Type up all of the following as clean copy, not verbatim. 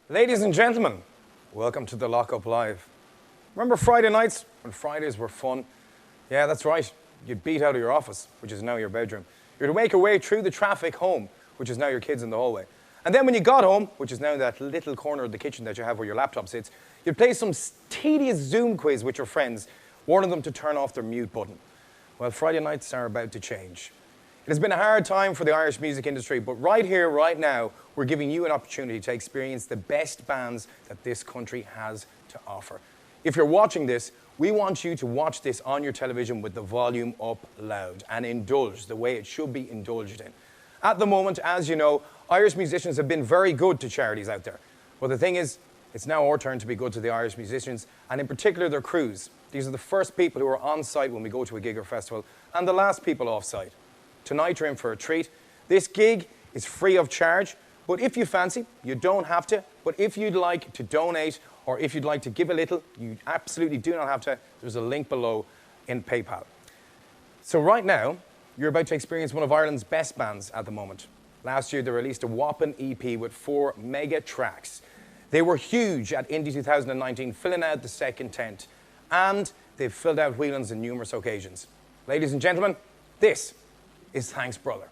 Ladies and gentlemen, welcome to the LockUp Live. Remember Friday nights when Fridays were fun? Yeah, that's right. You'd beat out of your office, which is now your bedroom. You'd make your way through the traffic home, which is now your kids in the hallway. And then when you got home, which is now that little corner of the kitchen that you have where your laptop sits, you'd play some tedious Zoom quiz with your friends, warning them to turn off their mute button. Well, Friday nights are about to change. It has been a hard time for the Irish music industry, but right here, right now, we're giving you an opportunity to experience the best bands that this country has to offer. If you're watching this, we want you to watch this on your television with the volume up loud and indulge the way it should be indulged in. At the moment, as you know, Irish musicians have been very good to charities out there. But the thing is, it's now our turn to be good to the Irish musicians, and in particular their crews. These are the first people who are on site when we go to a gig or festival, and the last people off site. Tonight you're in for a treat. This gig is free of charge, but if you fancy, you don't have to. But if you'd like to donate, or if you'd like to give a little, you absolutely do not have to. There's a link below in PayPal. So right now, you're about to experience one of Ireland's best bands at the moment. Last year, they released a whopping EP with 4 mega tracks. They were huge at Indie 2019, filling out the second tent. And they've filled out Whelan's on numerous occasions. Ladies and gentlemen, this is Thanks Brother.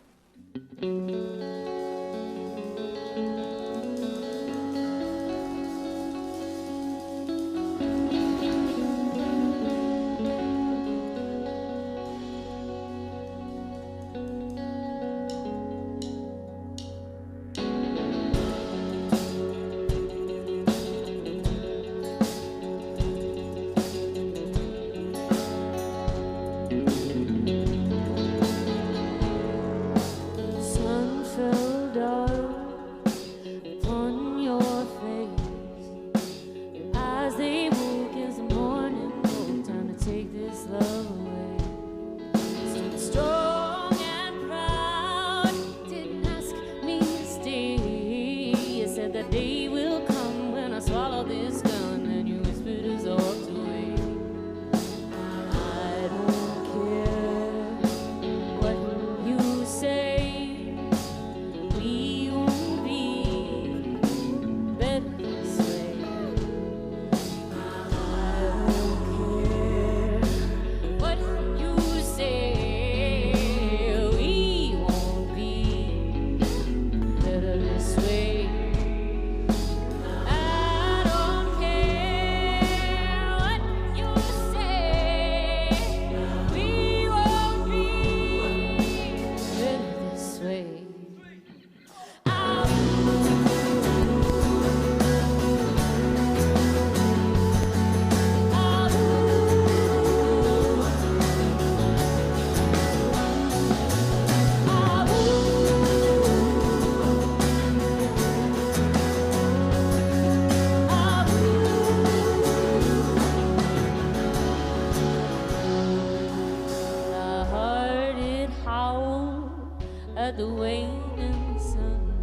At the waning sun,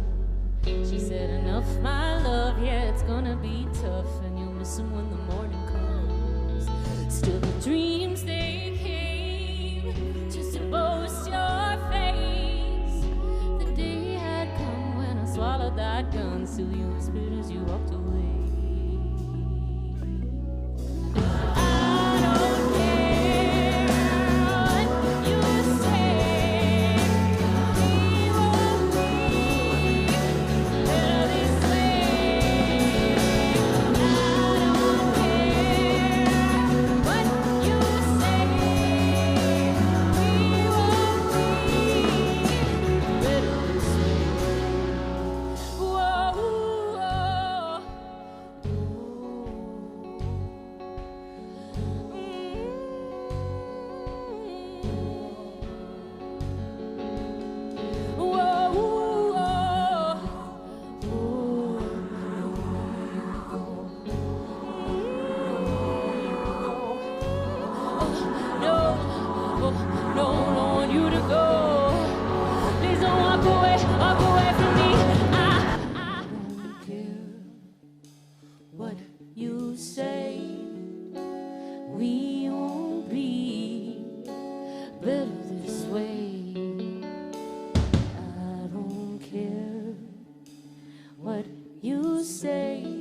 she said, enough, my love, yeah, it's gonna be tough, and you'll miss him when the morning comes. Still the dreams, they came just to boast your face. The day had come when I swallowed that gun, still you whispered as you walked away. What you say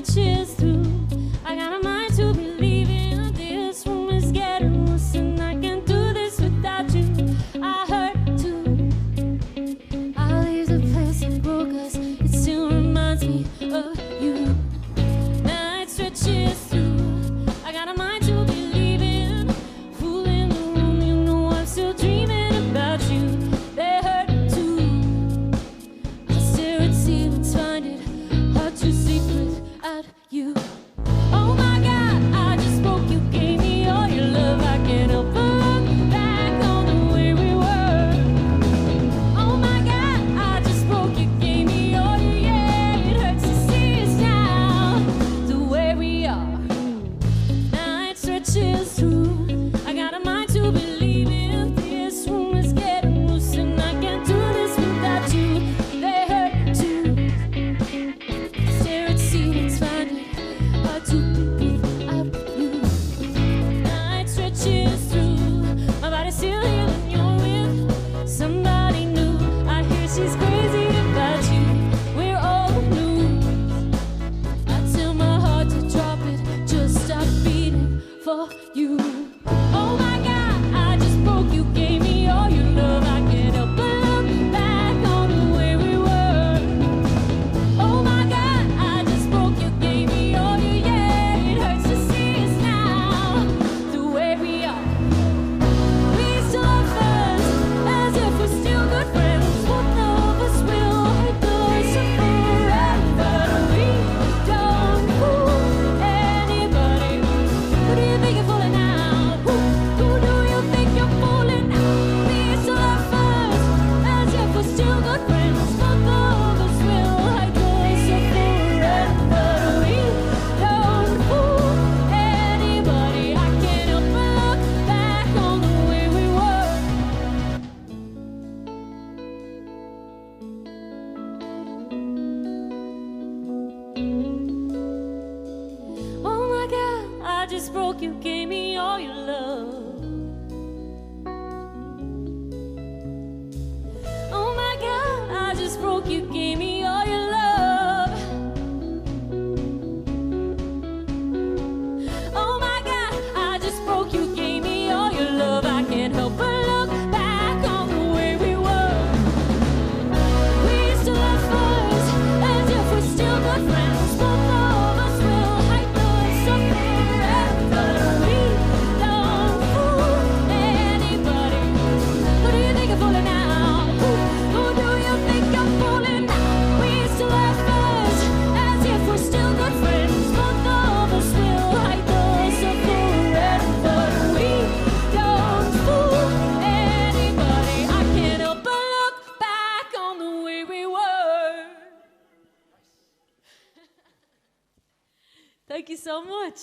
stretches through. I got a mind to believe in. This room is getting loose, and I can't do this without you. I hurt too. I leave the place that broke us. It still reminds me of you. Night stretches through. I got a mind to believe in. Fool in the room, you know I'm still dreaming about you. They hurt too. I stare at ceilings, find it hard to sleep without you. Oh my God, I just spoke. You gave me all your love. I can't help but look back on the way we were. Oh my God, I just spoke. You gave me all your yeah. It hurts to see us now, the way we are. Night stretches through. I got a mind to believe in. This room is getting loose, and I can't do this without you. They hurt too. Stare at ceilings, find it hard to breathe without you. Night stretches through. My body's still here when you're with somebody new. I hear she's crazy about you. We're all loose. I tell my heart to drop it, just stop beating for you. Oh my God, I just broke. You gave me all your love. I can't help but look back on the way we were. Oh my God, I just broke. You gave me all your yeah. It hurts to see us now, the way we are. We still love us as if we're still good friends. Both of us will hate us forever. We don't fool anybody. Who do you think you're fooling now? Who do you think you're fooling now? We still love us as if we're still good friends. Both of us will hate us forever. We don't fool anybody. I can't help but look back on the way we were. Oh my God, I just broke. You gave me all your love. Oh my God, I just broke. You gave me all your love. Oh my God, I just broke. You gave me all your love. I can't help but look back on the way we were. We still love us as if we're still good friends. Both of us will hate us forever. We don't fool anybody. Who do you think you're fooling now? Who do you think you're fooling now? We still love us as if we're still good friends. Both of us will hate us forever. We don't fool anybody. I can't help but look back on the way we were. Thank you so much.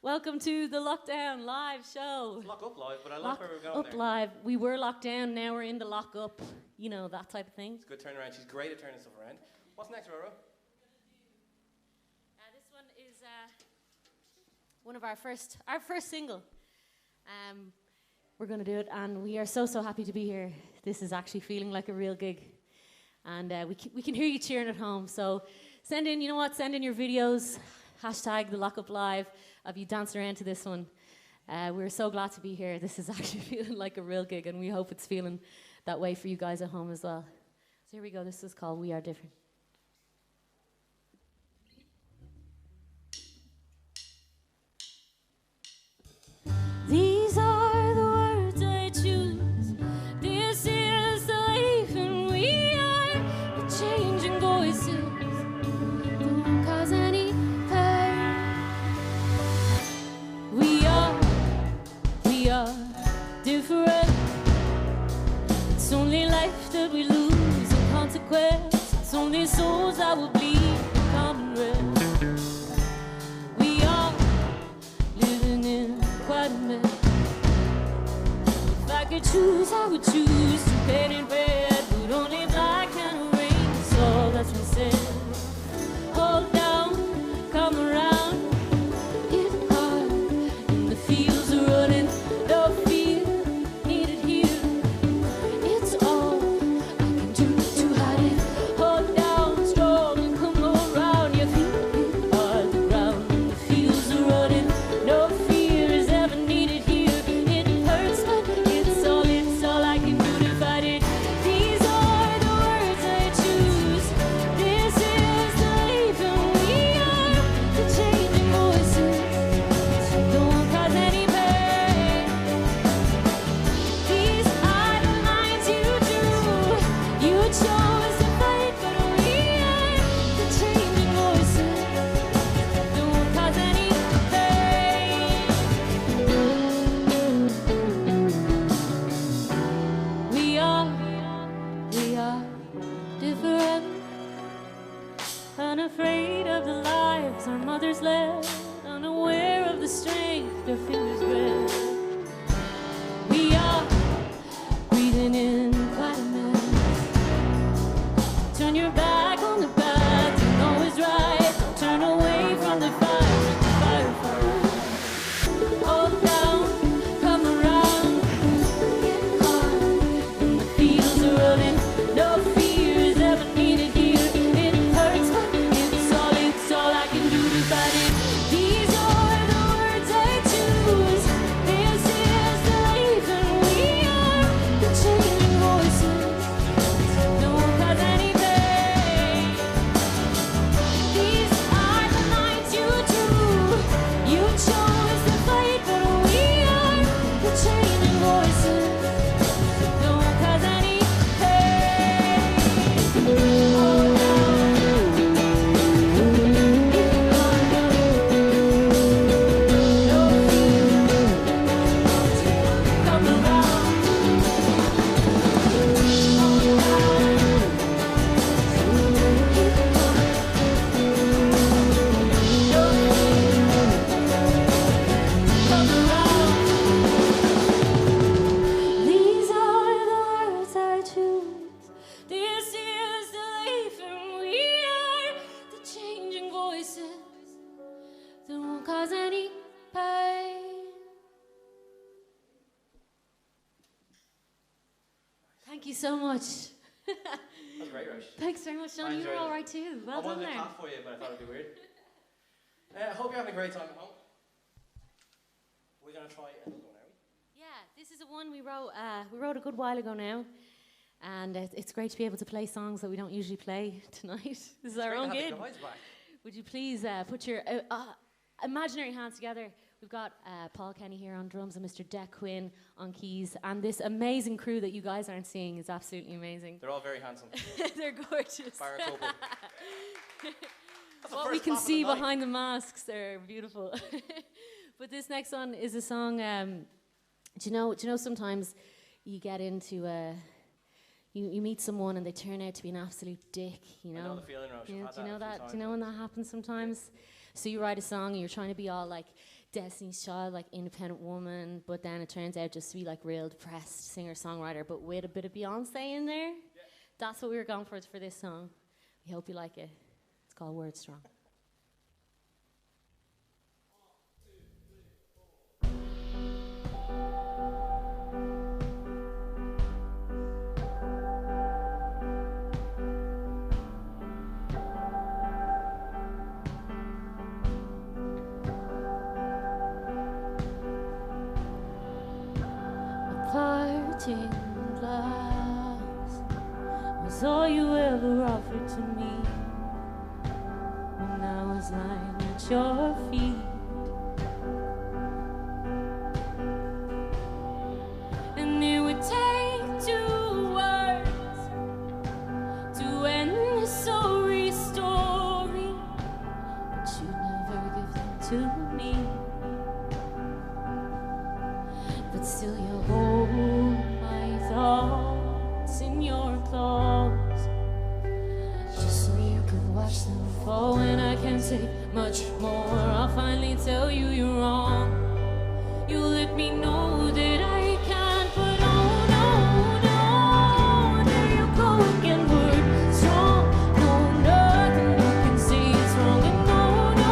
Welcome to the Lockdown Live Show. LockUp Live, but I like where we're going Up there. Live. We were locked down, now we're in the lockup. You know, that type of thing. It's a good turnaround. She's great at turning stuff around. What's next, Roro? This one is one of our first single. We're going to do it, and we are so happy to be here. This is actually feeling like a real gig, and we can hear you cheering at home. So send in, you know what? Send in your videos. Hashtag the LockUp Live of you dancing around to this one. We're so glad to be here. This is actually feeling like a real gig, and we hope it's feeling that way for you guys at home as well. So here we go. This is called We Are Different. These are the words I choose. This is the life, and we are the changing voices. Don't cause any pain. We are different. It's only life that we lose in consequence. It's only unafraid of the lives our mothers led, unaware of the strength their fingers read. We are breathing in quite a mess. Turn your back on the bad, you know is right. Don't turn away from the fire, fire. Hold down, come around, get caught in the fields of rolling. No fear is ever needed here. It hurts, but it's all I can do to fight it. These are the words I choose. This is the life, and we are the changing voices. No one cause any pain. These are the nights you drew. You chose to fight, but we are the changing voices. No one cause any pain. Hold on. No fear. Come around. These are the words I choose. This is the life, and we are the changing voices that won't cause any pain. Thank you so much. That's great, Roche. Thanks very much, I John. You were enjoyed all it. right too. Well I done wanted to there. clap for you, but I thought it'd be weird. I hope you're having a great time at home. We're going to try another one, are we? Yeah, this is a one we wrote. We wrote a good while ago now, and it's great to be able to play songs that we don't usually play tonight. This is our Great to own have gig. the guys back. Would you please put your imaginary hands together? We've got Paul Kenny here on drums and Mr. Deck Quinn on keys, and this amazing crew that you guys aren't seeing is absolutely amazing. They're all very handsome. They're gorgeous. Bar a couple. That's the What we first can clap of see the night. behind the masks, they're beautiful. But this next one is a song. Do you know sometimes you get into you meet someone and they turn out to be an absolute dick. You know. I know the feeling, Roche. Yeah, I've do had you know a few that? times. Do you know when that happens sometimes? So you write a song and you're trying to be all like Destiny's Child, like independent woman, but then it turns out just to be like real depressed singer-songwriter, but with a bit of Beyonce in there. Yeah. That's what we were going for this song. We hope you like it. It's called Word Strong. Parting glass was all you ever offered to me when I was lying at your feet. And it would take 2 words to end this sorry story, but you'd never give them to me. But still you hold my thoughts in your claws, just so you can watch them fall. When I can't say much more, I'll finally tell you you're wrong. You let me know that I can't, but oh no, there you go again, word strong. No, nothing you can say is wrong, and no,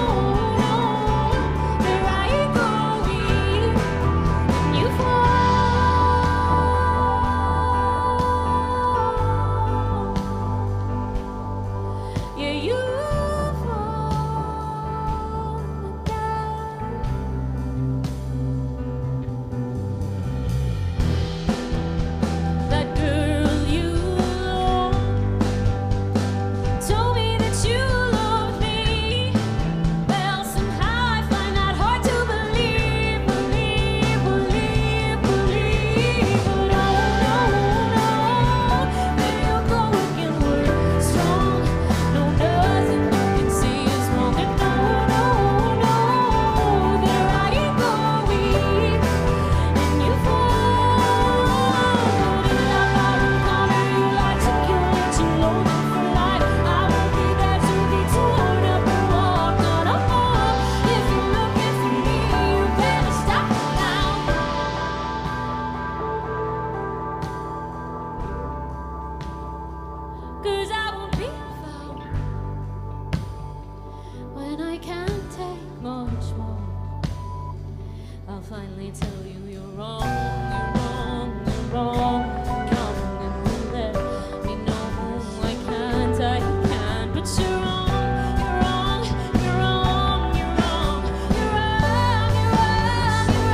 there I go again. You fall, yeah, you fall again. can't take much more. I'll finally tell you you're wrong, you're wrong, you're wrong. Come and let me know I can't, but you're wrong, you're wrong, you're wrong, you're wrong, you're wrong, you're wrong, you're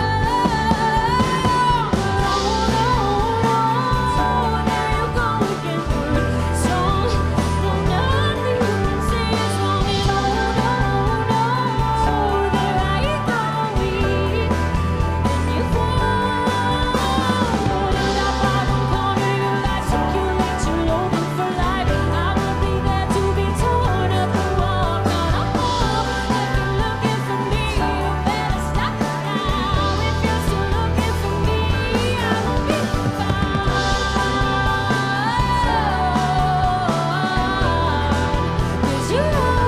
wrong. There you go again, we're strong. No, nothing you can say is wrong at all. There I go, weak, and you fall. In that bottom corner, you like circulate your loathing for life. I will be there to be torn up and walk on a wall. If you're looking for me, you better stop now. If you're still looking for me, I will be found. 'Cause you're wrong.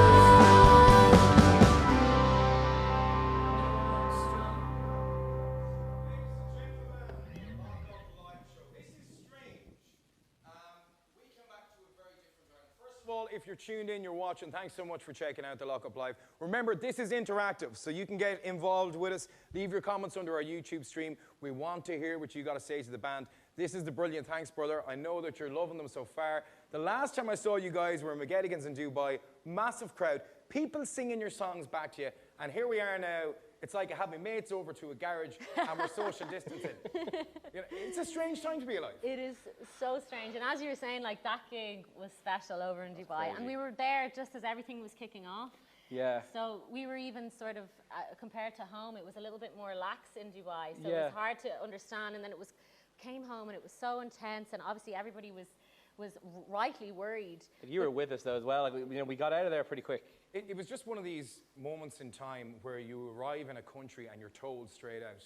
First of all, if you're tuned in, you're watching, thanks so much for checking out the LockUp Live. Remember, this is interactive, so you can get involved with us. Leave your comments under our YouTube stream. We want to hear what you got to say to the band. This is the brilliant Thanks Brother. I know that you're loving them so far. The last time I saw you guys were in McGettigan's in Dubai. Massive crowd. People singing your songs back to you. And here we are now. It's like I have my mates over to a garage and we're social distancing. You know, it's a strange time to be alive. It is so strange. And as you were saying, like, that gig was special over in Dubai. And we were there just as everything was kicking off. Yeah. So we were even sort of, compared to home, it was a little bit more lax in Dubai. So Yeah. it was hard to understand. And then came home and it was so intense. And obviously everybody was rightly worried. You were with us though as well. Like, we got out of there pretty quick. It was just one of these moments in time where you arrive in a country and you're told straight out,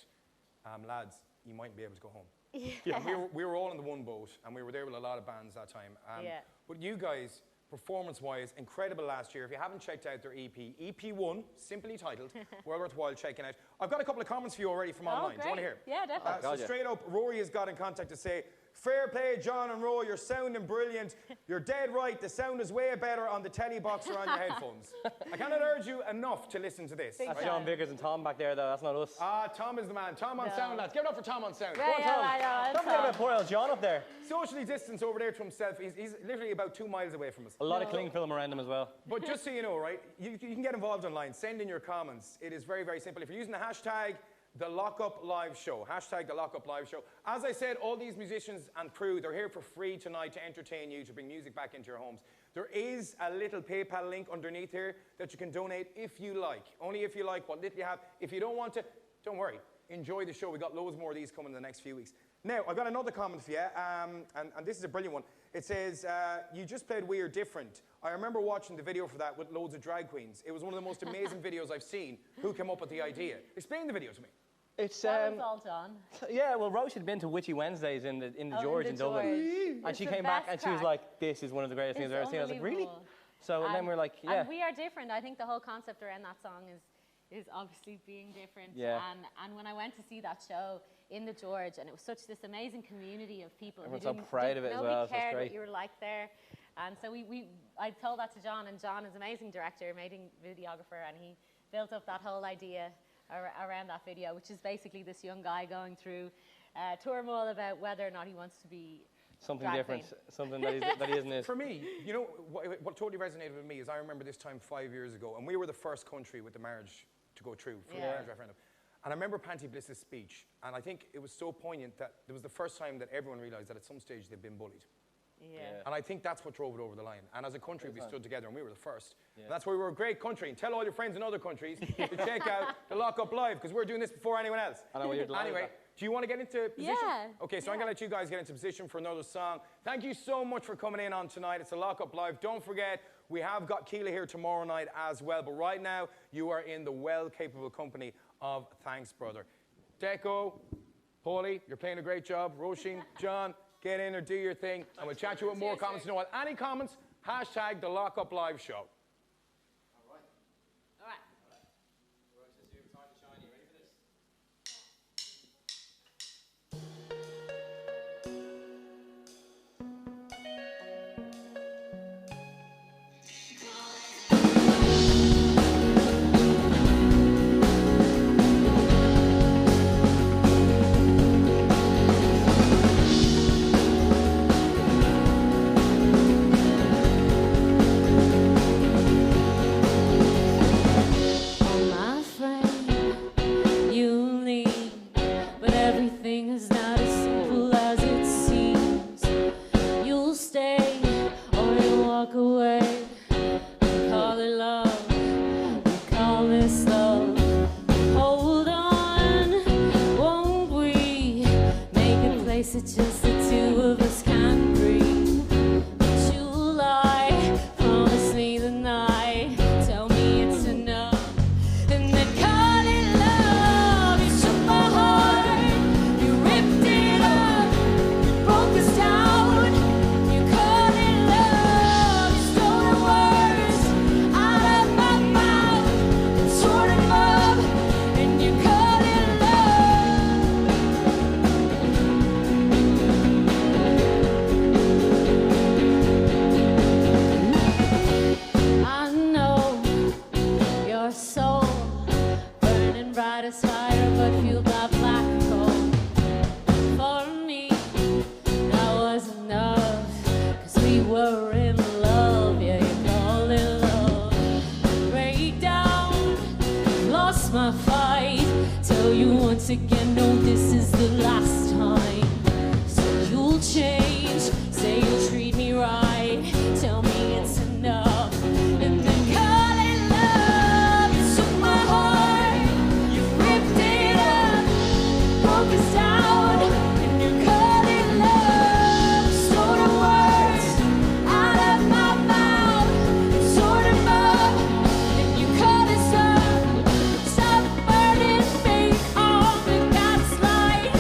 lads, you mightn't be able to go home. Yeah. And we were all in the one boat, and we were there with a lot of bands that time. Yeah. But you guys, performance-wise, incredible last year. If you haven't checked out their EP, EP1, simply titled, well worthwhile checking out. I've got a couple of comments for you already from online. Do you want to hear? Yeah, definitely. So straight up, Rory has got in contact to say, fair play, John and Ro, you're sounding brilliant. You're dead right, the sound is way better on the telly box or on your headphones. I cannot urge you enough to listen to this. That's John Vickers and Tom back there though, that's not us. Tom is the man. Tom on sound, lads. Give it up for Tom on sound. Yeah, Go on, Tom. I know, Don't forget about poor old John up there. Socially distanced over there to himself. He's literally about 2 miles away from us. A lot of cling film around him as well. But just so you know, right, you can get involved online. Send in your comments. It is very, very simple. If you're using the hashtag, the LockUp Live Show. Hashtag the LockUp Live Show. As I said, all these musicians and crew, they're here for free tonight to entertain you, to bring music back into your homes. There is a little PayPal link underneath here that you can donate if you like. Only if you like, what little you have. If you don't want to, don't worry. Enjoy the show. We've got loads more of these coming in the next few weeks. Now, I've got another comment for you, and this is a brilliant one. It says, you just played We Are Different. I remember watching the video for that with loads of drag queens. It was one of the most amazing videos I've seen. Who came up with the idea? Explain the video to me. That was all done. Yeah, well, Roche had been to Witchy Wednesdays in the George in Dublin. And she came back and she was like, this is one of the greatest things I've ever seen. I was like, really? So and then we're like, yeah. And We Are Different. I think the whole concept around that song is obviously being different. Yeah. And when I went to see that show in the George, and it was such this amazing community of people. Everyone's who so proud of it as well, Nobody so it's cared great. what you were like there. And so I told that to John, and John is an amazing director, amazing videographer, and he built up that whole idea around that video, which is basically this young guy going through turmoil about whether or not he wants to be something drag different, queen. something that he isn't it. For me, you know, what totally resonated with me is I remember this time 5 years ago, and we were the first country with the marriage to go through for the marriage referendum. And I remember Panty Bliss's speech, and I think it was so poignant that it was the first time that everyone realised that at some stage they'd been bullied. Yeah. And I think that's what drove it over the line. And as a country, we stood together, and we were the first. And that's why we were a great country. And tell all your friends in other countries to check out the LockUp Live, because we're doing this before anyone else. I know, you're delighted. Anyway, do you want to get into position? Yeah. Okay, so I'm going to let you guys get into position for another song. Thank you so much for coming in on tonight. It's a LockUp Live. Don't forget, we have got Keela here tomorrow night as well. But right now, you are in the well-capable company of Thanks Brother. Deco, Paulie, you're playing a great job. Roisin, John, get in or do your thing. And we'll chat to you with more comments. You know what? Any comments? Hashtag the LockUp Live Show. All right. satisfy her, but feel that black hole. For me, that was enough, 'cause we were in love, yeah, you call it love. Breakdown, lost my fight, tell you once again, no, this is the last time. So you'll change, say you'll treat me right, tell me it's enough, and then call it love. You took my heart, you ripped it up, broke us down, and you called it love. Stole the words out of my mouth, tore them up, and you called us up. Stop burning me on the gaslight.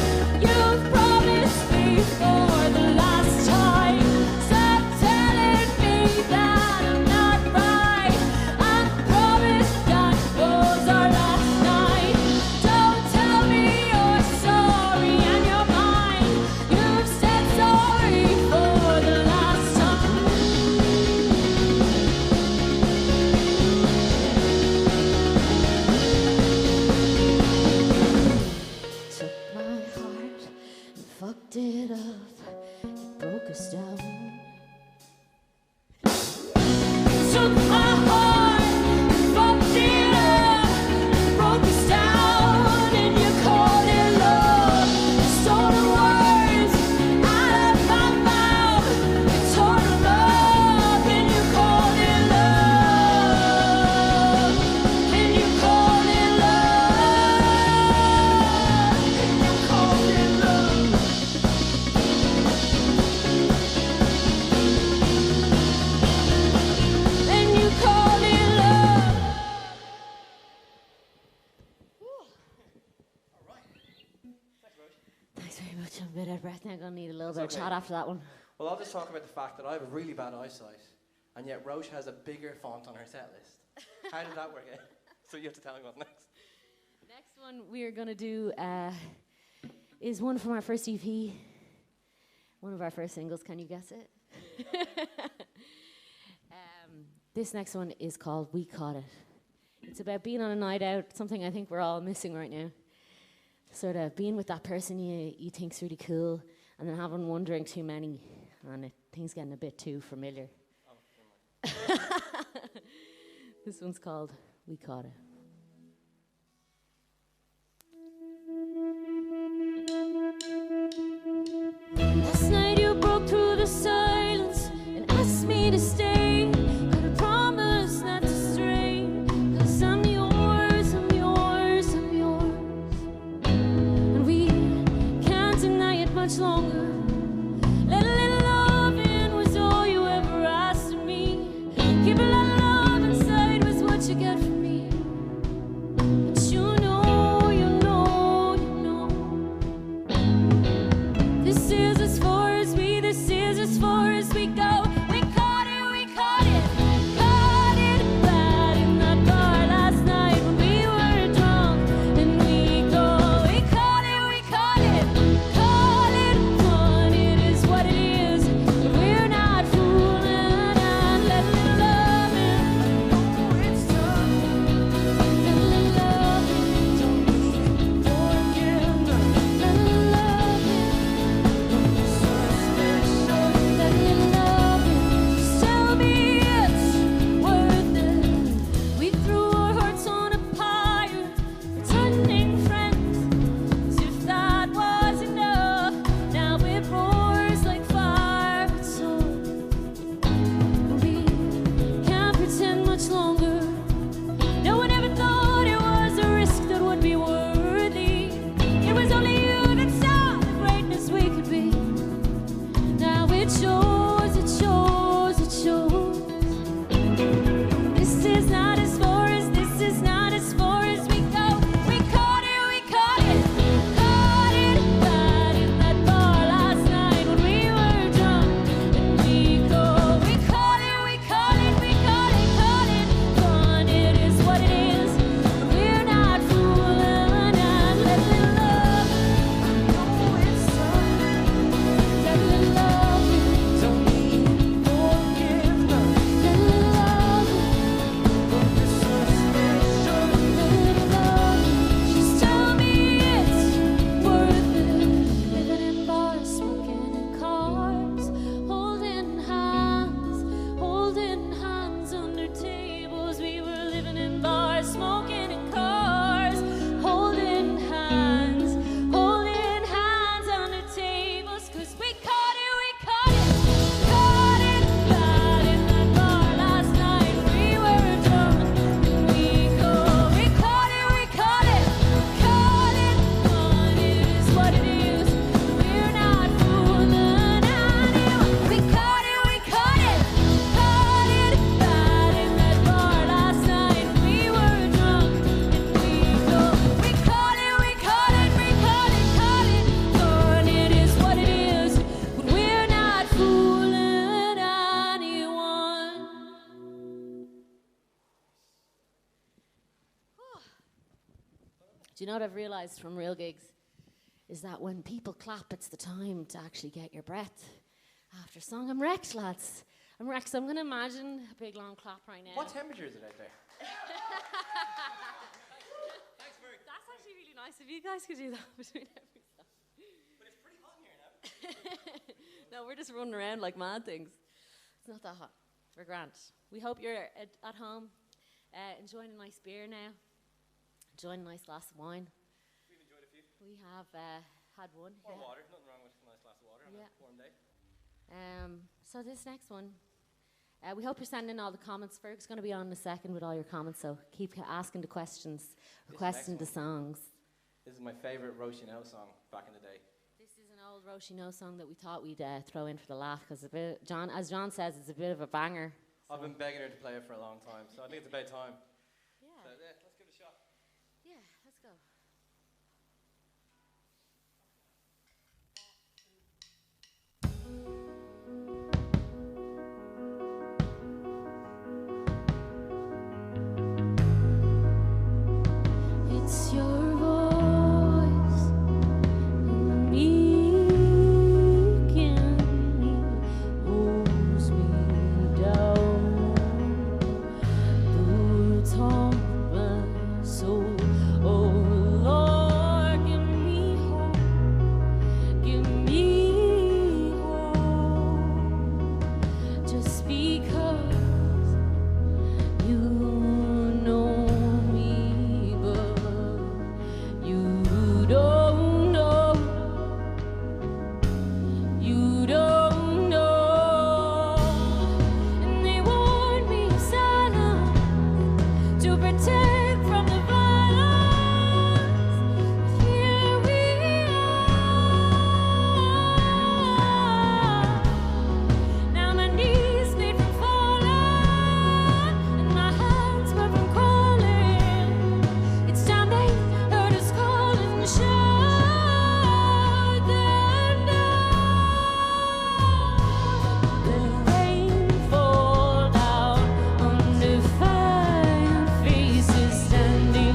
You've promised me for the last time. Stop telling me that I'm not right. I promise that was our last night. Don't tell me you're sorry and you're mine. You've said sorry for the last time. Took my heart and fucked it up. It broke us down. Took my heart and fucked it up. Broke us down, and you called it love. You stole the words out of my mouth. You tore them up, and you called it love. And you called it love. And you called it love. And you called it love. Thanks very much. I'm a bit out of breath now. I'm gonna need a little bit of okay. chat after that one. Well, I'll just talk about the fact that I have really bad eyesight, and yet Roche has a bigger font on her set list. How did that work out? So you have to tell me what's next. Next one we are gonna do is one from our first EP, one of our first singles. Can you guess it? This next one is called "We Caught It." It's about being on a night out, something I think we're all missing right now. Sort of being with that person you think's really cool, and then having one drink too many, and things getting a bit too familiar. This one's called "We Caught It." Last night you broke through the silence and asked me to stay. But I promise not to stray, 'cause I'm yours, I'm yours, I'm yours. And we can't deny it much longer. Let a little loving was all you ever asked of me. Keep a little love inside was what you get from me. bars, smoking in cars, holding hands under tables, 'cause we caught it bad in that bar last night. We were drunk and we caught it fun. It is what it is. We're not fooling anyone. We caught it bad in that bar last night. We were drunk and we caught it fun. It is what it is. But we're not fooling anyone. Do you know what I've realized from real gigs? Is that when people clap, it's the time to actually get your breath after song. I'm wrecked, lads. I'm wrecked. So I'm going to imagine a big long clap right now. What temperature is it out there? That's actually really nice if you guys could do that between every song. But it's pretty hot in here now. No, we're just running around like mad things. It's not that hot. We're grand. We hope you're at home enjoying a nice beer now, enjoying a nice glass of wine. We've enjoyed a few. We have had one. Or yeah. water. Nothing wrong with a nice glass of water on a warm day. So this next one, we hope you're sending all the comments. Ferg's going to be on in a second with all your comments, so keep asking the questions, requesting the songs. This is my favourite Roisin O song back in the day. This is an old Roisin O song that we thought we'd throw in for the laugh, because as John says, it's a bit of a banger. I've been begging her to play it for a long time, so I think it's about time. Yeah. So, let's give it a shot. Yeah, let's go. It's your voice making me, holds me down. Words haunt my soul. Oh Lord, give me hope. Give me hope. Just because you know me, but you don't know. You don't know. And they warn me of silence to protect from the violence. Here we are. Now my knees bleed from falling, and my hands burn from crawling. It's time they heard us call and shut them down. The rain fall down on defiant faces standing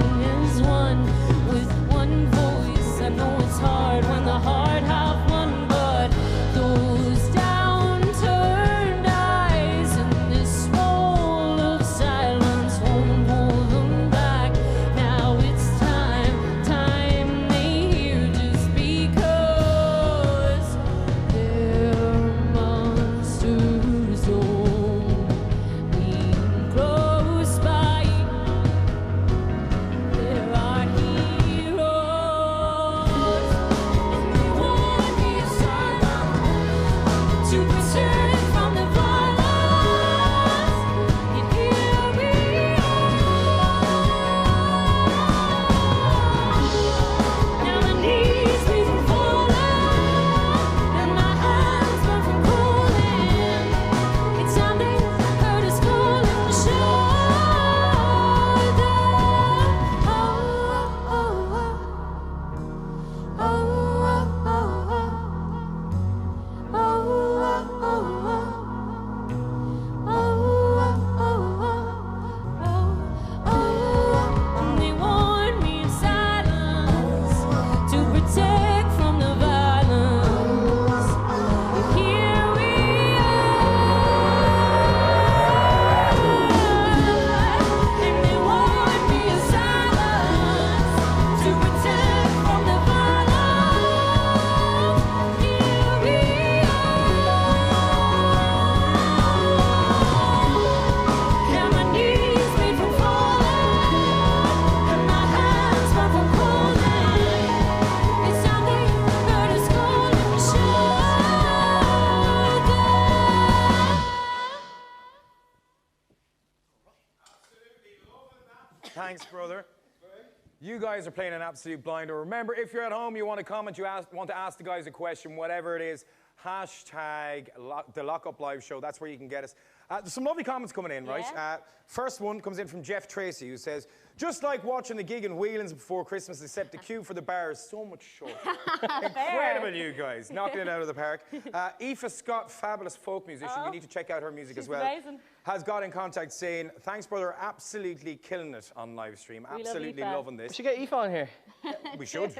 Thanks, brother. You guys are playing an absolute blinder. Remember, if you're at home, you want to comment, want to ask the guys a question, whatever it is, hashtag the LockUp Live Show. That's where you can get us. There's some lovely comments coming in, right? First one comes in from Jeff Tracy, who says, just like watching the gig in Whelan's before Christmas, except the queue for the bar is so much shorter. Incredible, you guys. Knocking it out of the park. Aoife Scott, fabulous folk musician. You need to check out her music as well. Amazing. Has got in contact saying, thanks, brother, absolutely killing it on live stream. Absolutely loving this. We should get Aoife on here. We should.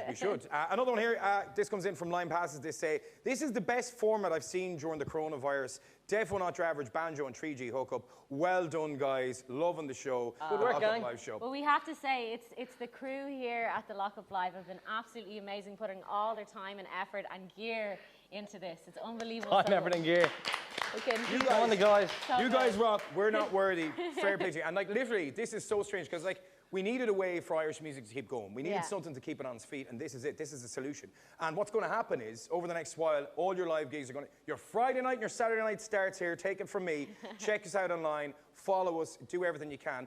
Another one here, this comes in from Line Passes. They say, this is the best format I've seen during the coronavirus. Defo not your average banjo and 3G hookup. Well done, guys. Loving the show. Good work, gang. Live show. Well, we have to say, it's the crew here at the LockUp Live have been absolutely amazing, putting all their time and effort and gear into this. It's unbelievable. Time, effort, and gear. You guys, on the guys. You guys rock. We're not worthy. Fair play to you. And like literally, this is so strange because like we needed a way for Irish music to keep going. We needed something to keep it on its feet, and this is it. This is the solution. And what's going to happen is, over the next while, all your live gigs are going to... Your Friday night and your Saturday night starts here. Take it from me. Check us out online. Follow us. Do everything you can.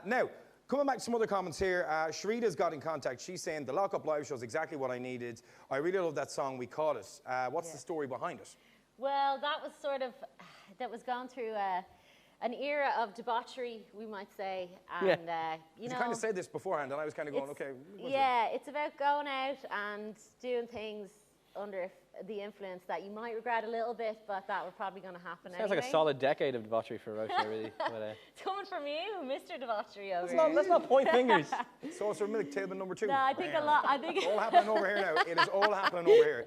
Now, coming back to some other comments here, Sharita's got in contact. She's saying, the LockUp Live Show is exactly what I needed. I really love that song, We Caught It. What's the story behind it? Well, that was sort of... That was gone through... an era of debauchery, we might say, and you know. You kind of said this beforehand, and I was kind of going, okay. Yeah, it's about going out and doing things under the influence that you might regret a little bit, but that were probably going to happen anyway. Sounds like a solid decade of debauchery for Roche, really. But, it's coming from you, Mr. Debauchery over here. Let's not point fingers. Saucer milk table number 2. No, I think a lot. I think it's all happening over here now. It is all happening over here.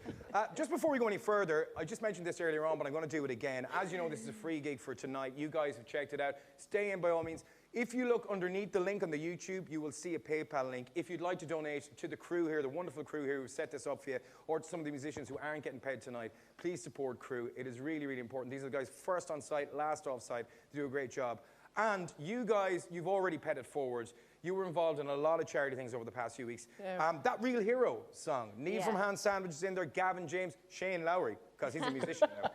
Just before we go any further, I just mentioned this earlier on, but I'm going to do it again. As you know, this is a free gig for tonight. You guys have checked it out. Stay in by all means. If you look underneath the link on the YouTube, you will see a PayPal link. If you'd like to donate to the crew here, the wonderful crew here who set this up for you, or to some of the musicians who aren't getting paid tonight, please support crew. It is really, really important. These are the guys first on site, last off site. They do a great job. And you guys, you've already ped it forward. You were involved in a lot of charity things over the past few weeks. That Real Hero song, Neil from Hand Sandwiches in there, Gavin James, Shane Lowry, because he's a musician now.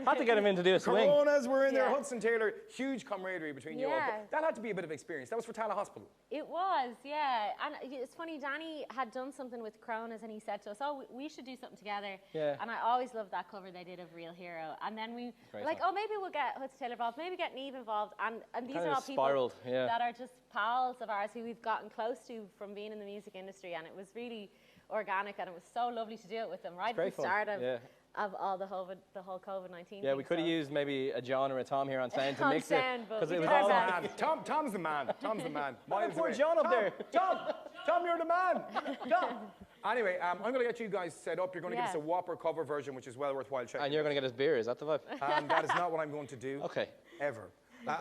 Had to get him in to do a swing. Coronas were in there, Hudson Taylor, huge camaraderie between you all. But that had to be a bit of experience. That was for Tala Hospital. It was, yeah. And it's funny, Danny had done something with Coronas and he said to us, oh, we should do something together. Yeah. And I always loved that cover they did of Real Hero. And then we were like, oh, maybe we'll get Hudson Taylor involved, maybe get Niamh involved. And these are all people that are just pals of ours who we've gotten close to from being in the music industry. And it was really organic and it was so lovely to do it with them right at the start of all the whole COVID-19 Yeah, we could have used maybe a John or a Tom here on sound to mix sound, it. Because it was all Tom's the man. Tom's the man. Poor John up there. Tom, you're the man. Tom. Anyway, I'm going to get you guys set up. You're going to give us a whopper cover version, which is well worthwhile checking. And you're going to get us beer, is that the vibe? That is not what I'm going to do. Okay. Ever.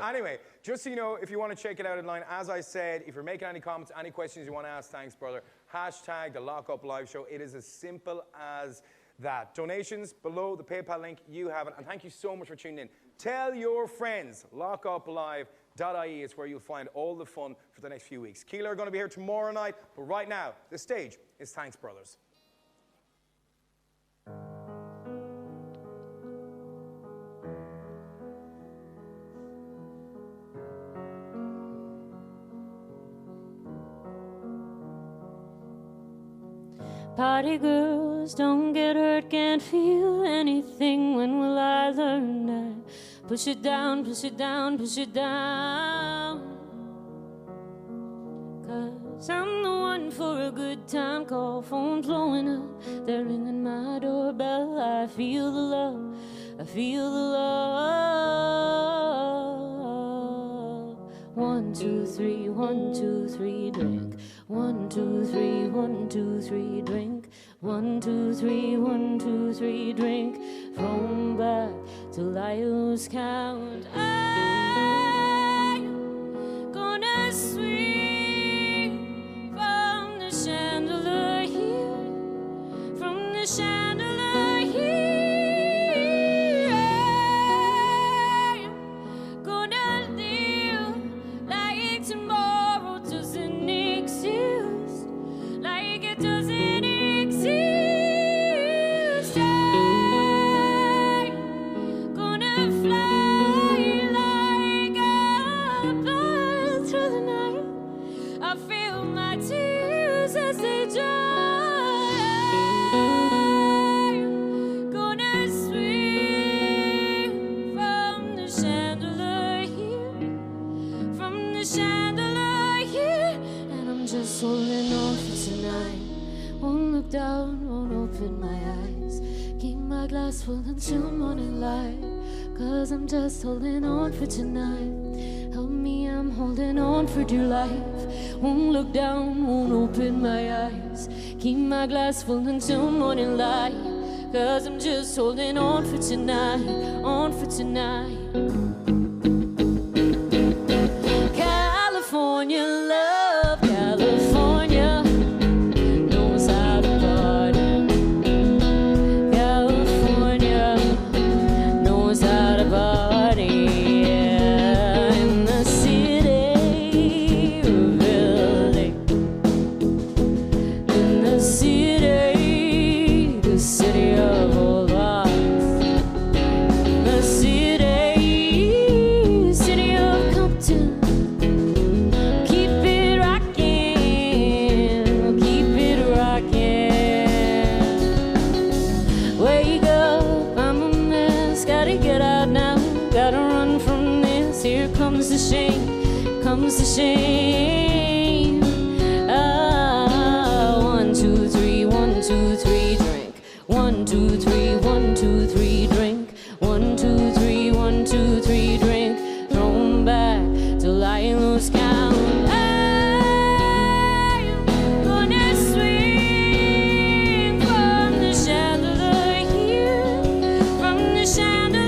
Anyway, just so you know, if you want to check it out online, as I said, if you're making any comments, any questions you want to ask, thanks, brother, hashtag the LockUp Live Show. It is as simple as that. Donations below the PayPal link, you have it. And thank you so much for tuning in. Tell your friends, lockuplive.ie is where you'll find all the fun for the next few weeks. Keeler are going to be here tomorrow night, but right now, the stage is Thanks, Brothers. Party girls don't get hurt, can't feel anything. When will I learn that? Push it down, push it down, push it down. 'Cause I'm the one for a good time call, phone blowing up, they're ringing my doorbell. I feel the love, I feel the love. 1, 2, 3, 1, 2, 3, drink. 1, 2, 3, 1, 2, 3, drink. 1, 2, 3, 1, 2, 3, drink. From back till I lose count. I'm gonna swing from the chandelier here, from the chandelier here. I'm gonna live like tomorrow doesn't exist, like it doesn't exist. I'm gonna fly like a bird through the night. the chandelier, and I'm just holding on for tonight. Won't look down, won't open my eyes. Keep my glass full until morning light, 'cause I'm just holding on for tonight. Help me, I'm holding on for dear life. Won't look down, won't open my eyes. Keep my glass full until morning light, 'cause I'm just holding on for tonight, on for tonight. California love, California knows how to party. California knows how to party. Yeah. In the city of LA, in the city of old hearts, the city of Compton. Keep it rockin', keep it rockin'. Wake up, I'm a mess, gotta get out now, gotta run from this. Here comes the shame, comes the shame. Ah, 1, 2, 3, 1, 2, 3, drink. 1, 2, 3, 1, 2, 3, drink. 1, 2, 3, 1, 2, 3, drink. Throw 'em back till I lose count. I'm gonna swing from the chandelier, from the chandelier.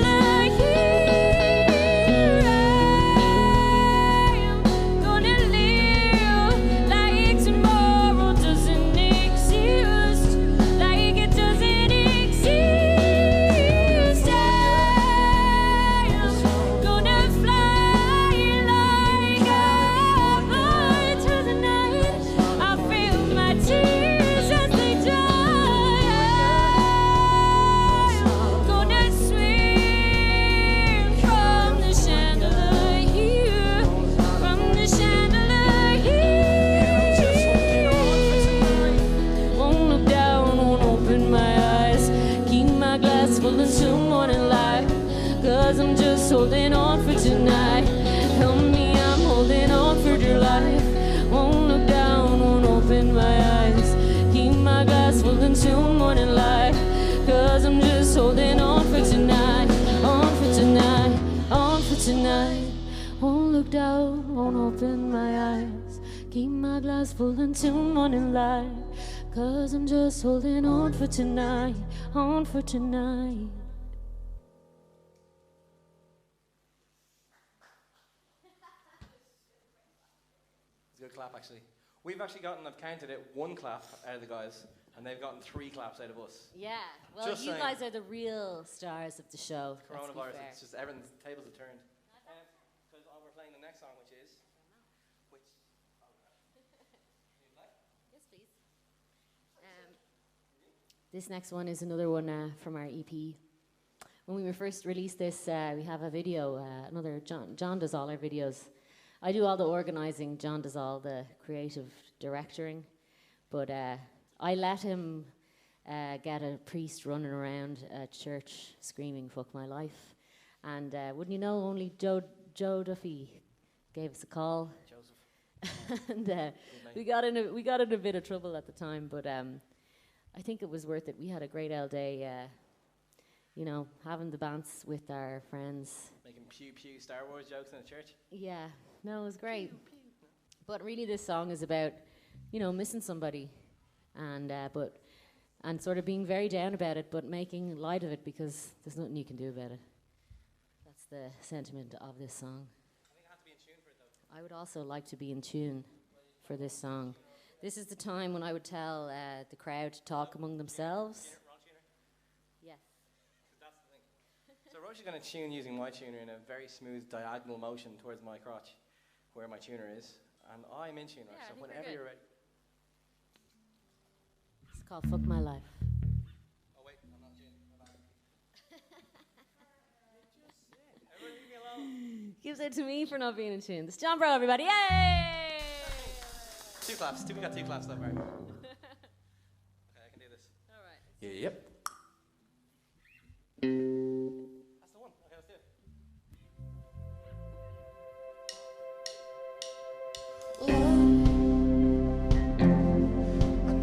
I'm gonna live like tomorrow doesn't exist, like it doesn't exist. I'm gonna fly like a bird through the night. I feel my tears as they die. I'm gonna swing from the chandelier, from the chandelier. Won't look down, won't open my eyes. Keep my glass full until morning light, 'cause I'm just holding on for tonight. Help me, I'm holding on for dear life. Won't look down, won't open my eyes. Keep my glass full until morning light, 'cause I'm just holding on for tonight, on for tonight, on for tonight. Won't look down, won't open my eyes. Keep my glass full until morning light, 'cause I'm just holding on for tonight, on for tonight. It's a good clap, actually. We've actually gotten, I've counted it, 1 clap out of the guys, and they've gotten 3 claps out of us. Yeah, well, Just you saying. guys are the real stars of the show. let's be Coronavirus, fair. it's just everything's, tables have turned. Because we're playing the next song, which is... Yes, please. This next one is another one from our EP. When we first released this, we have a video. Another John does all our videos. I do all the organizing. John does all the creative directing. But I let him get a priest running around a church screaming "fuck my life," and wouldn't you know, only Joe Duffy gave us a call. Joseph. And we got in a bit of trouble at the time, but I think it was worth it. We had a great old day, you know, having the bants with our friends. Making pew pew Star Wars jokes in the church. Yeah, no, it was great. But really, this song is about, you know, missing somebody, and sort of being very down about it, but making light of it because there's nothing you can do about it. That's the sentiment of this song. I think I have to be in tune for it, though. I would also like to be in tune for this song. This is the time when I would tell the crowd to talk among themselves. Yes. That's the thing. So Roche is going to tune using my tuner in a very smooth diagonal motion towards my crotch, where my tuner is, and I'm in tune, Roche. Yeah, I So think we're whenever good. you're ready. It's called Fuck My Life. Oh wait, I'm not in tune. My bad. Everyone leave me alone. Gives it to me for not being in tune. This is John Bro, everybody. Yay! 2 claps. We got 2 claps so far. Okay, I can do this. All right. Yep. That's the one. Okay, let's do it. I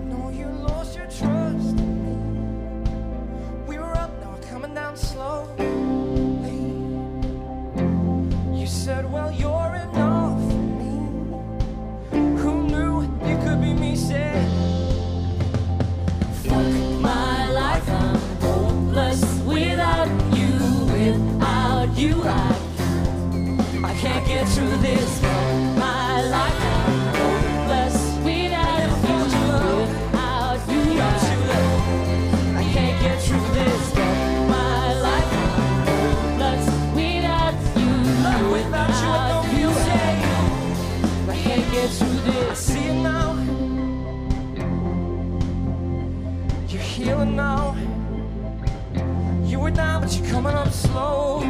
know you lost your trust in me. We were up, now we're coming down slowly. You said, well, you're enough for me. Who knew you could be me? Said, Fuck my life, I'm hopeless without you. Without you, I can't get through this. Fuck my life, I'm hopeless without you. Without you, I can't get through this. Fuck my life, I'm hopeless without you. without you, I don't feel safe. I can't get through I this. see it now. You're healing now. You were down, but you're coming up slowly.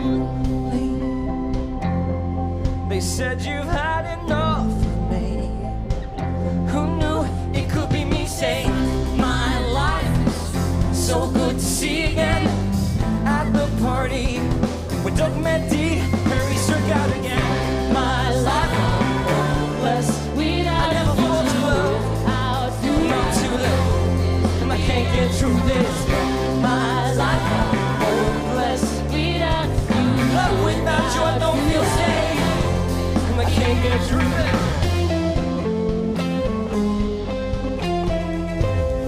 They said you've had enough of me. Who knew it could be me? Say, my life is so good to see again. At the party with Doug Meddy, Harry struck out again. My life, I'm hopeless without I never thought to love. without you. Not too late, and I can't get through this. My life, I'm hopeless without you. Love without you, I don't feel safe, and I can't get through this.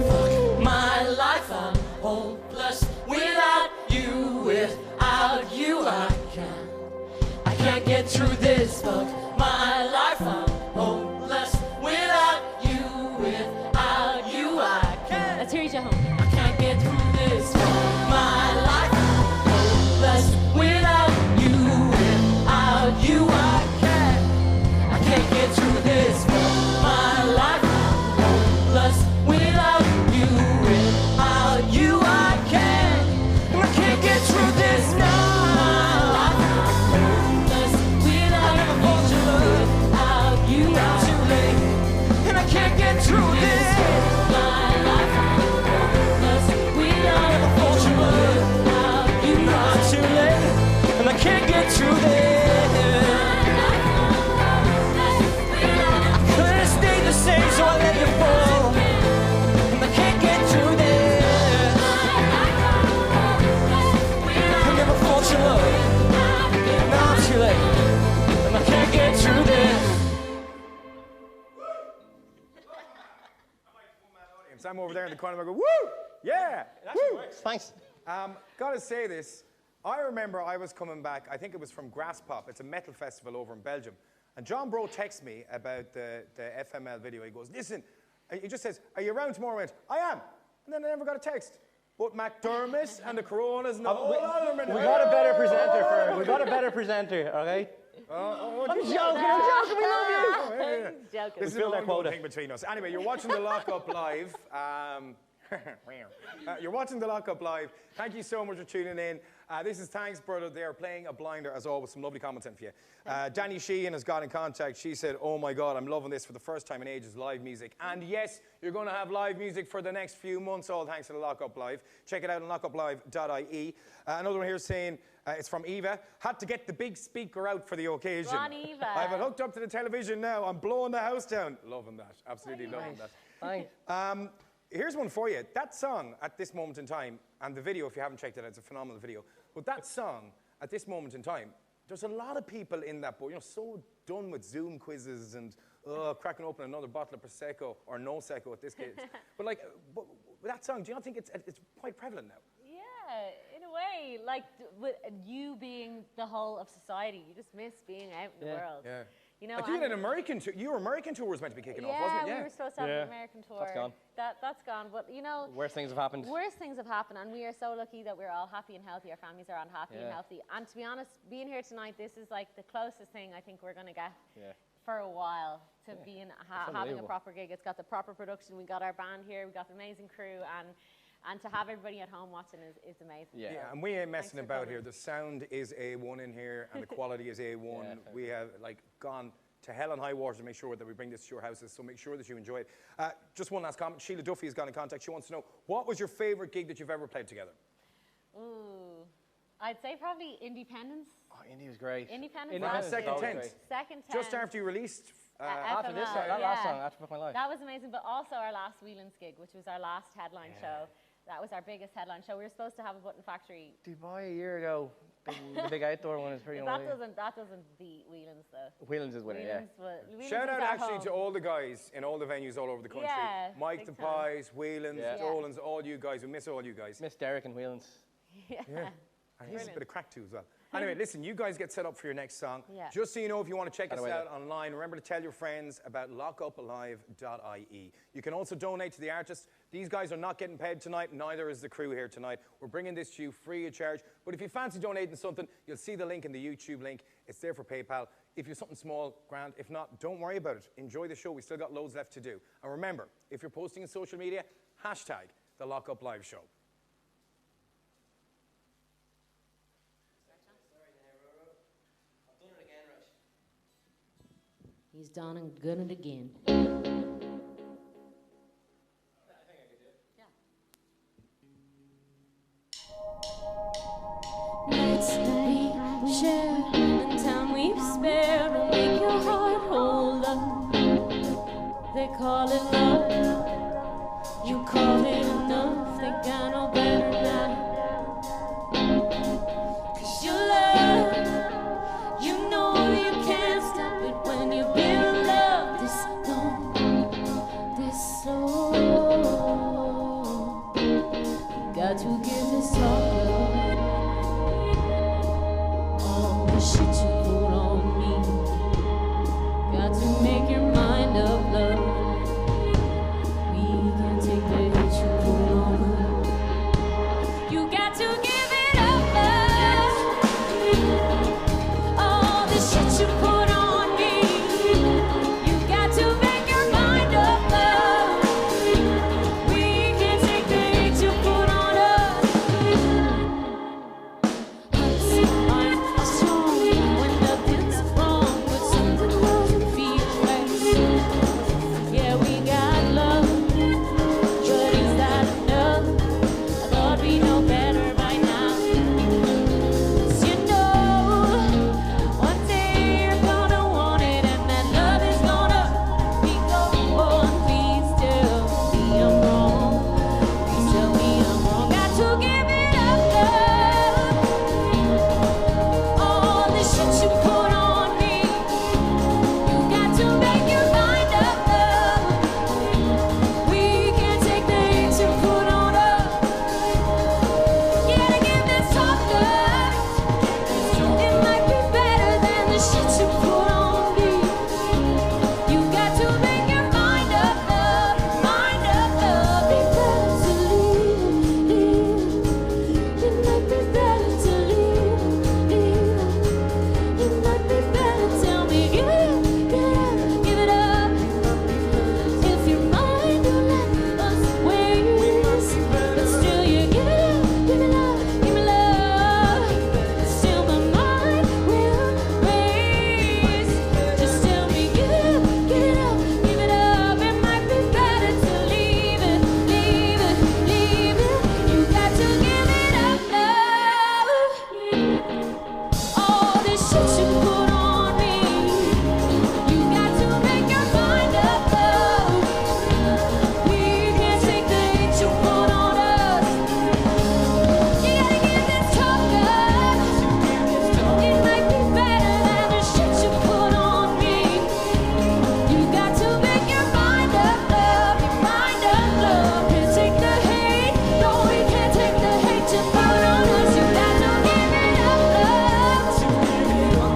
Fuck my life, I'm hopeless without you. Without you, I can't get through this. Fuck my life, I'm hopeless without you. Without you, I can't. Let's hear you, home. I can't get through this. My life hopeless without you. Without you, I can't get through this. My life hopeless without you. Without you, I can't get through this now. Hopeless without I never thought you loved. without you. Now too late, and I can't get through this. My life, I'm hopeless without Never thought you loved. without you. Now too late, and I can't get through this. Couldn't stay the same, so I let you fall. And I can't get through this. I never thought you loved. Now I'm too late, and I can't get through this. I'm over there in the corner and I go, woo! Yeah! Woo! Thanks. Gotta say this. I remember I was coming back, I think it was from Grass Pop. It's a metal festival over in Belgium. And John Bro texts me about the FML video. He goes, listen, he just says, are you around tomorrow? I went, I am. And then I never got a text. But McDermott and the Coronas and all of them. We got a better presenter for we got a better presenter, okay? I'm joking, we love you. Joking. This is filled an our ongoing quota. thing between us. Anyway, you're watching the LockUp Live. You're watching the LockUp Live. Thank you so much for tuning in. This is Thanks Brother. They are playing a blinder, as always. Some lovely comments in for you. Danny Sheehan has got in contact. She said, oh my God, I'm loving this for the first time in ages, live music. And yes, you're going to have live music for the next few months, all thanks to the LockUp Live. Check it out on lockuplive.ie. Another one here saying, it's from Eva. Had to get the big speaker out for the occasion. Go on, Eva. I have it hooked up to the television now. I'm blowing the house down. Loving that. Absolutely loving that. Thanks. Here's one for you. That song, at this moment in time, and the video, if you haven't checked it out, it's a phenomenal video. But that song, at this moment in time, there's a lot of people in that boat, so done with Zoom quizzes and cracking open another bottle of Prosecco, or no Secco at this case. but that song, do you not think it's quite prevalent now? Yeah, in a way, like with you being the whole of society, you just miss being out in the world. Yeah. You know, Like you had an American tour. Your American tour was meant to be kicking off, wasn't it? Yeah, we were supposed to have an American tour. That's gone. That's gone. But you know, Worst things have happened. worst things have happened, and we are so lucky that we're all happy and healthy. Our families are all happy and healthy. And to be honest, being here tonight, this is like the closest thing I think we're going to get for a while to being having a unbelievable. proper gig. It's got the proper production. We got our band here. We got the amazing crew, and to have everybody at home watching is amazing. Yeah, and we ain't messing for about coming. here. The sound is A1 in here, and the quality is A1. We have gone to hell and high water to make sure that we bring this to your houses, so make sure that you enjoy it. Just one last comment. Sheila Duffy has got in contact. She wants to know, what was your favourite gig that you've ever played together? Ooh, I'd say probably Independence. Oh, Indy was great. Independence. Second was tent. great. Second tent. Just after you released After this song, that last song, After Fuck My Life. That was amazing, but also our last Whelan's gig, which was our last headline show. That was our biggest headline show. We were supposed to have a Button Factory. Dubai a year ago. The big outdoor one is pretty unbelievable. That doesn't beat Whelan's though. Whelan's is winning, yeah. Whelan's Shout out is our actually home. to all the guys in all the venues all over the country. Yeah, Mike big the time. Pies, Whelan's, Dolan's, all you guys. We miss all you guys. Miss Derek and Whelan's. Yeah. And he's a bit of crack too as well. Anyway, listen, you guys get set up for your next song. Yeah. Just so you know, if you want to check us away, out online, remember to tell your friends about lockuplive.ie. You can also donate to the artists. These guys are not getting paid tonight, neither is the crew here tonight. We're bringing this to you free of charge. But if you fancy donating something, you'll see the link in the YouTube link. It's there for PayPal. If you're something small, grand. If not, don't worry about it. Enjoy the show. We still got loads left to do. And remember, if you're posting on social media, hashtag the LockUp Live Show. He's done and done it again. Nights that we share and time we've spared will make your heart hold up. They call it love, you call it enough. They got no better now. 'Cause your love, you know you can't stop it when you build love this long, this slow. You got to give this talk love. The shit you put on me, got to make your mind up, love. We can't take the hit you put on us. You got to give it up, love. All the shit you put on me, you got to make your mind up, love. We can't take the hit you put on us. I'm strong when nothing's wrong, but something doesn't feel right. Yeah, we got love, but is that enough? I thought we know better by now. 'Cause you know, one day you're gonna want it, and that love is gonna be gone. Please tell me I'm wrong. Please tell me I'm wrong. Got to give it up, love. All the shit you put on me, you got to make your mind up, love. We can't take the hits you put on us. You gotta give this talk, love. It might be better than the shit you put on me. You got to make your mind up, love. Mind up, love. Be better to leave. It might be better to leave. It might be better. Tell me, give it up, give it up. If your mind don't let us waste, but still you give it up, give it up, give me love. Still my mind will race. Just tell me, give it up, give it up, give it up. It might be better to leave it, leave it, leave it. You got to give it up, love. All this shit you put on me, you got to make your mind up, love. We can't take the hit you put on us. You gotta give this talk, love. It might be better than the shit you put on me. You got to make your mind up, love. Your mind up, love. Can't take the hate. No, we can't take the hate you put on us. You got to give it up, love.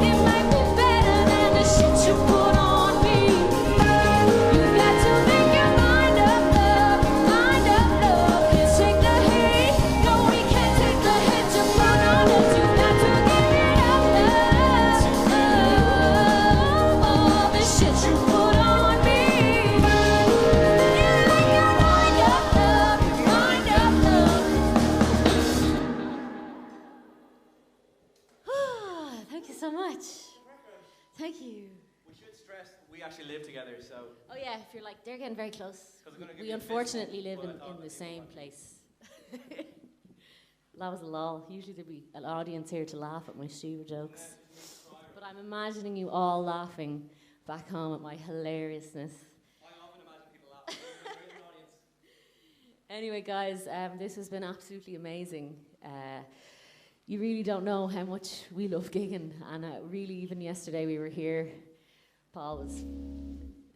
It might be better than the shit you put on me. You got to make your mind up, love. Mind up, love. Can't take the hate. No, we can't take the hate you put on us. You got to give it up, love. All the shit you put on me. You make your mind up, love. Mind up, love. Thank you so much. Thank you. We should stress we actually live together, so. Oh yeah, if you're like, they're getting very close. 'Cause we're gonna give We you a fist unfortunately bump, live but I thought in the it'd be same fun. place. That was a lull. Usually there'd be an audience here to laugh at my stupid jokes. But I'm imagining you all laughing back home at my hilariousness. I often imagine people laughing in the audience. Anyway, guys, this has been absolutely amazing. You really don't know how much we love gigging, and really, even yesterday we were here, Paul was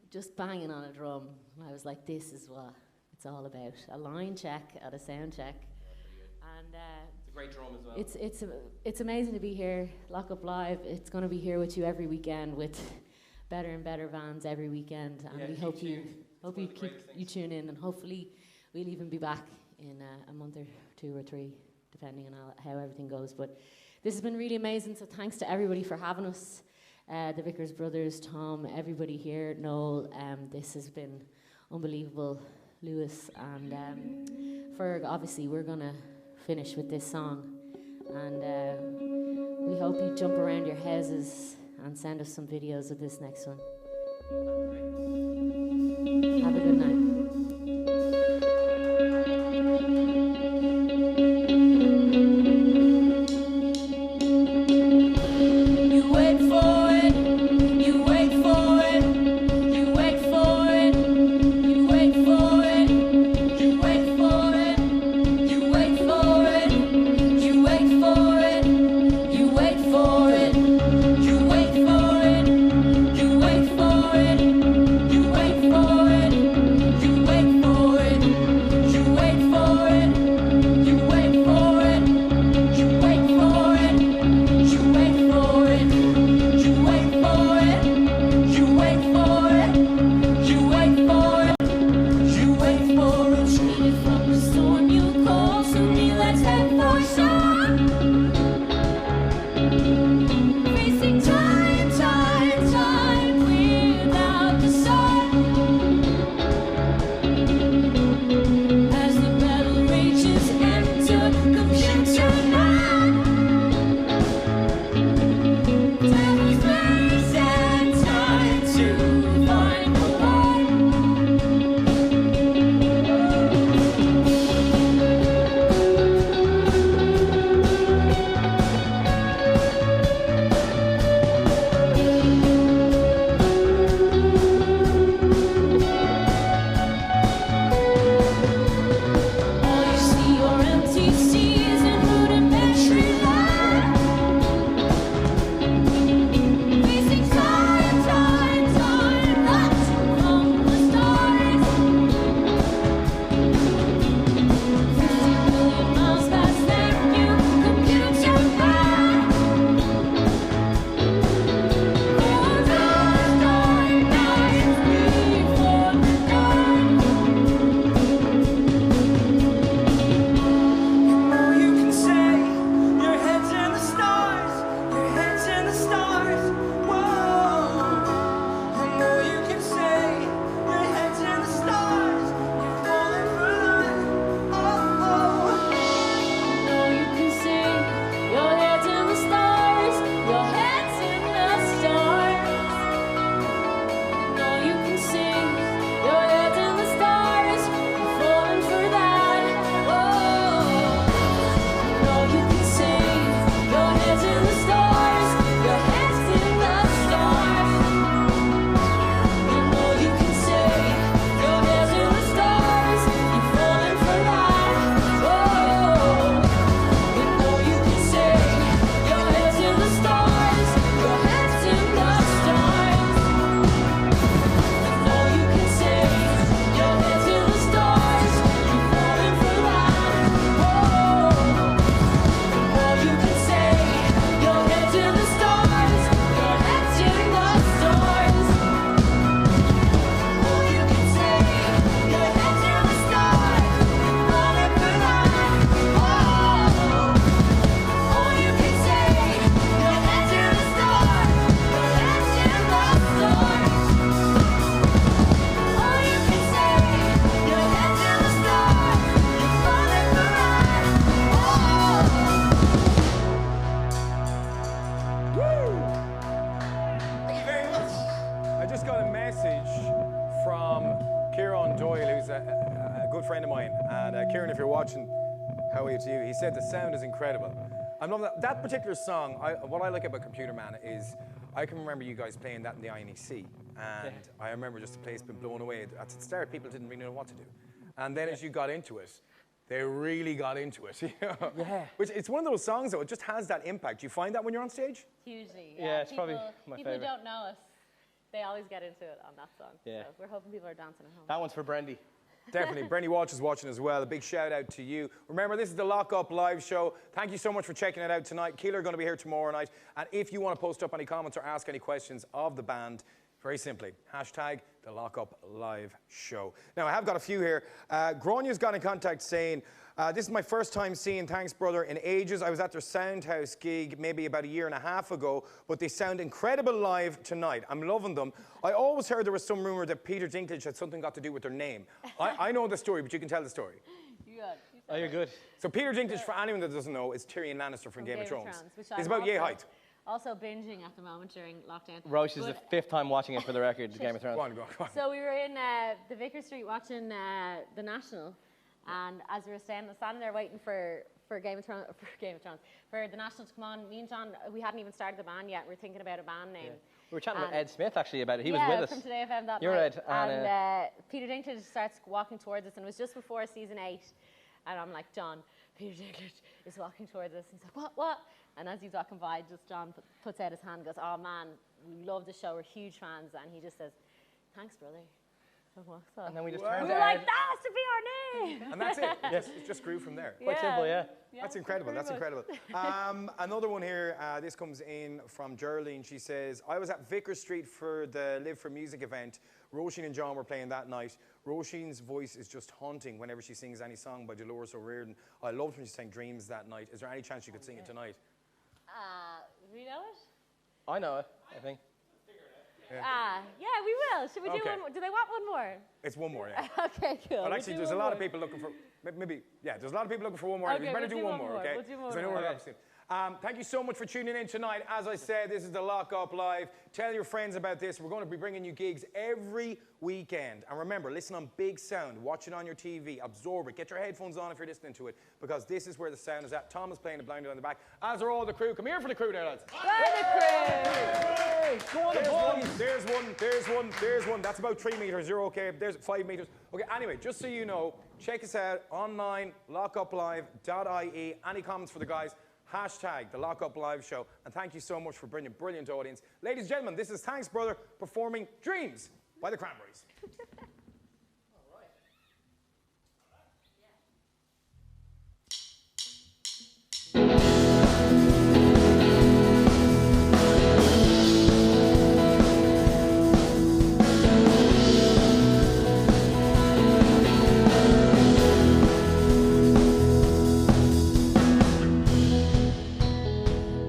just banging on a drum. I was like, this is what it's all about. A line check at a sound check. And It's a great drum as well. it's amazing to be here, LockUp Live. It's going to be here with you every weekend with better and better bands every weekend, and we hope you tune in, and hopefully we'll even be back in a month or 2 or 3, depending on how everything goes. But this has been really amazing, so thanks to everybody for having us. The Vickers brothers, Tom, everybody here, Noel. This has been unbelievable. Lewis and Ferg, obviously we're going to finish with this song, and we hope you jump around your houses and send us some videos of this next one. Have a good night. Kieran, if you're watching, how are you to you? He said the sound is incredible. I love that particular song. What I like about Computer Man is I can remember you guys playing that in the INEC, and I remember just the place being blown away. At the start, people didn't really know what to do. And then as you got into it, they really got into it. You know? Yeah. Which, it's one of those songs, though, it just has that impact. Do you find that when you're on stage? Hugely. Yeah, it's people, probably my people who favourite. don't know us, they always get into it on that song. Yeah. So we're hoping people are dancing at home. That one's for Brendy. Definitely. Bernie Walsh is watching as well. A big shout out to you. Remember, this is the LockUp Live Show. Thank you so much for checking it out tonight. Keeler are going to be here tomorrow night. And if you want to post up any comments or ask any questions of the band, very simply, hashtag the LockUp Live Show. Now, I have got a few here. Gronya's got in contact saying, this is my first time seeing Thanks Brother in ages. I was at their Soundhouse gig maybe about a year and a half ago, but they sound incredible live tonight. I'm loving them. I always heard there was some rumour that Peter Dinklage had something got to do with their name. I know the story, but you can tell the story. Oh, you're good. So Peter Dinklage, for anyone that doesn't know, is Tyrion Lannister from Game of Thrones. Which He's I'm about yay height. Also binging at the moment during lockdown. Roche is the 5th time watching it for the record, Game of Thrones. Go on, go on. So we were in the Vicar Street watching the National, and as we were standing there waiting for Game of Thrones, for the National to come on, me and John, we hadn't even started the band yet. We were thinking about a band name. Yeah. We were chatting with Ed Smith actually about it. He was yeah, with us. from Today FM that You're night. Ed. And Peter Dinklage starts walking towards us, and it was just before season 8. And I'm like, John, Peter Dinklage is walking towards us. He's like, what? And as he's walking by, just John puts out his hand and goes, oh man, we love the show, we're huge fans. And he just says, thanks, brother. And walks off. And then we just We turned were to like, Ed. that has to be our name. And that's it. It just grew from there. Quite simple, yeah. That's incredible. That's incredible. Another one here. This comes in from Geraldine. She says, I was at Vicar Street for the Live for Music event. Roisin and John were playing that night. Roisin's voice is just haunting whenever she sings any song by Dolores O'Riordan. I loved when she sang Dreams that night. Is there any chance you could sing it tonight? We know it? I know it, I think. Yeah, we will. Should we do one more? Do they want one more? It's one more, yeah. Okay, cool. But actually, there's a lot of people looking for, there's a lot of people looking for one more. Okay, We better we'll do one more, okay? We'll do one 'Cause I know more. we're up soon. Thank you so much for tuning in tonight. As I said, this is the LockUp Live. Tell your friends about this. We're going to be bringing you gigs every weekend. And remember, listen on big sound. Watch it on your TV. Absorb it. Get your headphones on if you're listening to it, because this is where the sound is at. Tom is playing the blinded on the back, as are all the crew. Come here for the crew now, lads. Hey, go on, There's one. That's about 3 meters. You're okay. There's 5 meters. Okay, anyway, just so you know, check us out online, lockuplive.ie. Any comments for the guys? Hashtag the LockUp Live Show. And thank you so much for bringing a brilliant audience. Ladies and gentlemen, this is Thanks Brother performing Dreams by the Cranberries.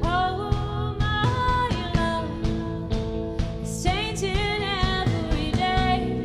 Oh, my love is changing every day.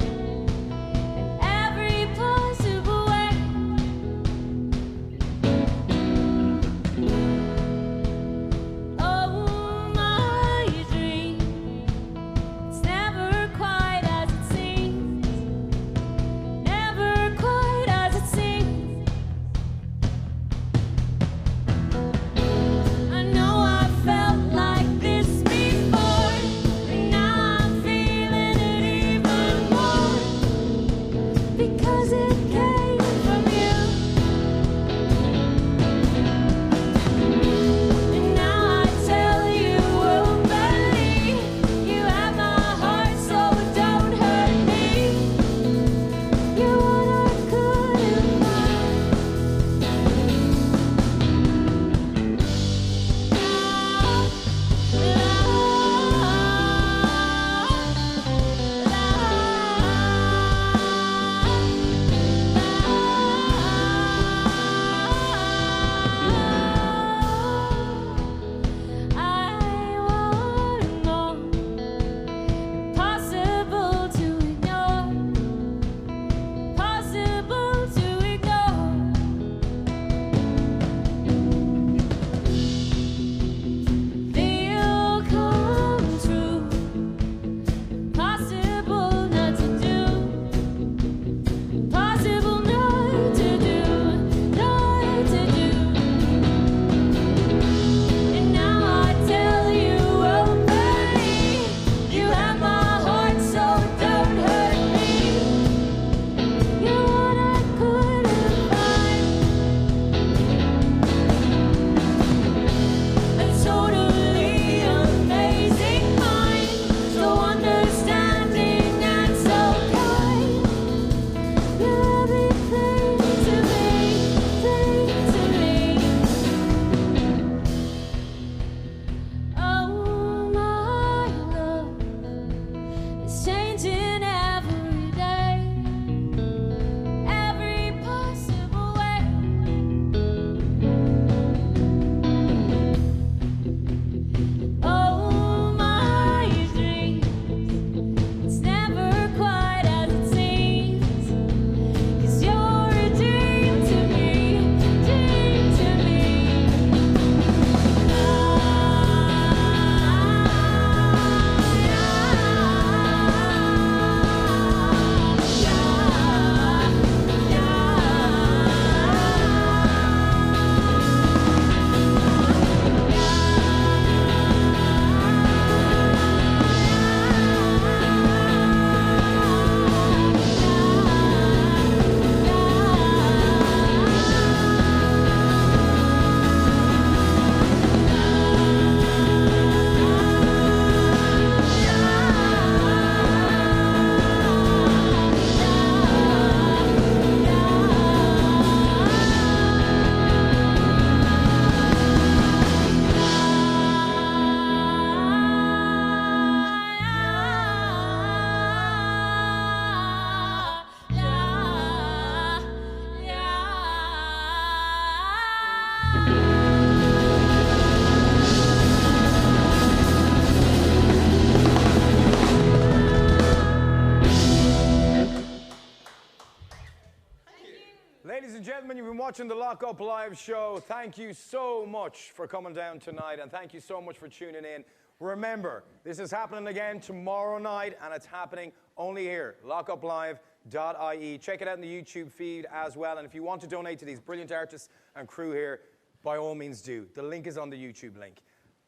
and gentlemen, you've been watching the LockUp Live Show. Thank you so much for coming down tonight, and thank you so much for tuning in. Remember, this is happening again tomorrow night, and it's happening only here, lockuplive.ie. Check it out in the YouTube feed as well, and if you want to donate to these brilliant artists and crew here, by all means do. The link is on the YouTube link.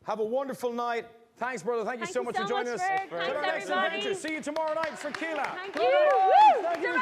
Have a wonderful night. Thanks, brother. Thank you so much for joining us. Thanks, Till our next everybody. adventure. See you tomorrow night for Keela. Thank you. Woo!